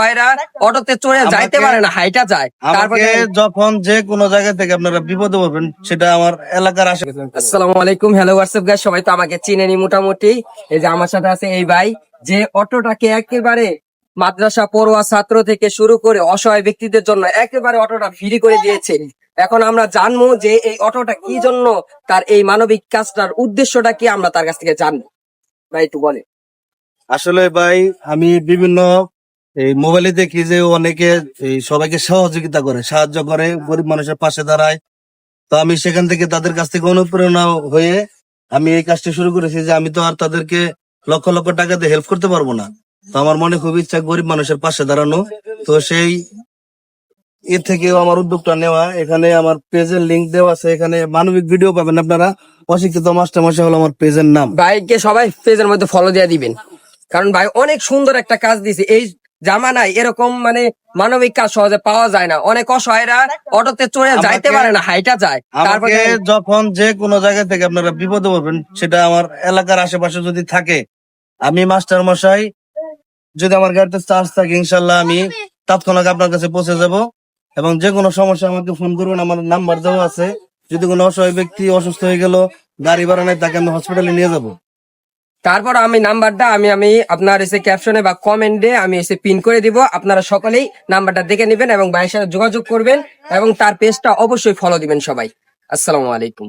ভাইরা অটোতে চড়ে যাইতে পারে না, হাইটা যায়। তারপরে যখন যে কোনো জায়গা থেকে আপনারা বিপদে পড়বেন, সেটা আমার এলাকার আশেপাশে। আসসালামু আলাইকুম, হ্যালো হোয়াটসঅ্যাপ গাইস, সবাই তো আমাকে চিনেনি মোটামুটি। এই যে আমার সাথে আছে এই ভাই, যে অটোটাকে একেবারে মাদ্রাসা পড়ুয়া ছাত্র থেকে শুরু করে অসহায় ব্যক্তিদের জন্য একেবারে অটোটা ফ্রি করে দিয়েছে। এখন আমরা জানবো যে এই অটোটা কি জন্য, তার এই মানবিক কাজটার উদ্দেশ্যটা কি, আমরা তার কাছ থেকে জানবো। ভাই একটু বলে। আসলে ভাই, আমি বিভিন্ন এই মোবাইলে দেখি যে অনেকে এই সবাইকে সহযোগিতা করে, সাহায্য করে, গরিব মানুষের পাশে দাঁড়ায়। তো আমি সেখান থেকে তাদের কাছ থেকে অনুপ্রেরণা হয়ে আমি এই কাজটা শুরু করেছি যে আমি তো আর তাদেরকে লক্ষ লক্ষ টাকা দিয়ে হেল্প করতে পারবো না। তো আমার মনে খুব ইচ্ছা গরিব মানুষের পাশে দাঁড়ানো। তো সেই এর থেকেও আমার উদ্যোগটা নেওয়া। এখানে আমার পেজের লিংক দেওয়া আছে, এখানে মানবিক ভিডিও পাবেন আপনারা। অশিক্ষিত মাস্টার মশাই হলো আমার পেজের নাম। ভাইকে সবাই পেজের মধ্যে ফলো দিয়ে দিবেন, কারণ ভাই অনেক সুন্দর একটা কাজ দিছে। এই জামানায় এরকম মানে মানবিক কাজ সহজে পাওয়া যায় না। অনেক অসহায়রা অটোতে চড়ে যাইতে পারে না, হাইটা যায়। তারপরে যখন যে কোনো জায়গা থেকে আপনারা বিপদে পড়বেন, সেটা আমার এলাকার আশেপাশে যদি থাকে, আমি মাস্টার মশাই যদি আমার গাড়িতে চার্জ থাকে, ইনশাল্লাহ আমি তৎক্ষণাৎ আপনার কাছে পৌঁছে যাব। এবং যে কোনো সমস্যা আমাকে ফোন করবেন, আমার নাম্বার দেওয়া আছে। যদি কোনো অসহায় ব্যক্তি অসুস্থ হয়ে গেল, গাড়ি ভাড়া নেই, তাকে আমি হসপিটালে নিয়ে যাব। তারপর আমি নাম্বারটা আমি আপনার এসে ক্যাপশনে বা কমেন্টে আমি এসে পিন করে দিব। আপনারা সকলেই নাম্বারটা দেখে নেবেন এবং ভাইয়ের সাথে যোগাযোগ করবেন এবং তার পেজটা অবশ্যই ফলো দিবেন সবাই। আসসালামু আলাইকুম।